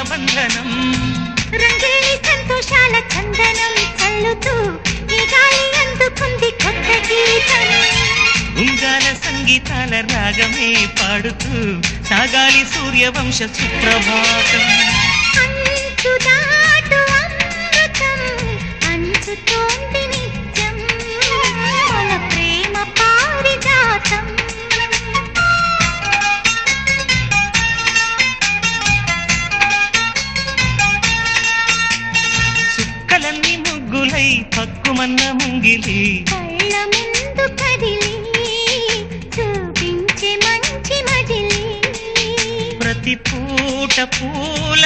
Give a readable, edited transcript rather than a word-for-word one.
బంధనం రంగేలి సంతోషాల చందనం చల్లుతూ ఈ గాలి అందుకుంది కొత్త గీతం ఉంగాల సంగీతాల రాగమే పాడుతూ సాగాలి సూర్యవంశ సుప్రభాతం అంచు దాటు అమృతం అంచుతోంది నిత్యం మన ప్రేమ పారిజాతం చుక్కలన్నీ ముగ్గులై పక్కుమన్న ముంగిలి కళ్ళ ముందు కదిలి చూపించే మంచి మజిలీ ప్రతి పూట పూల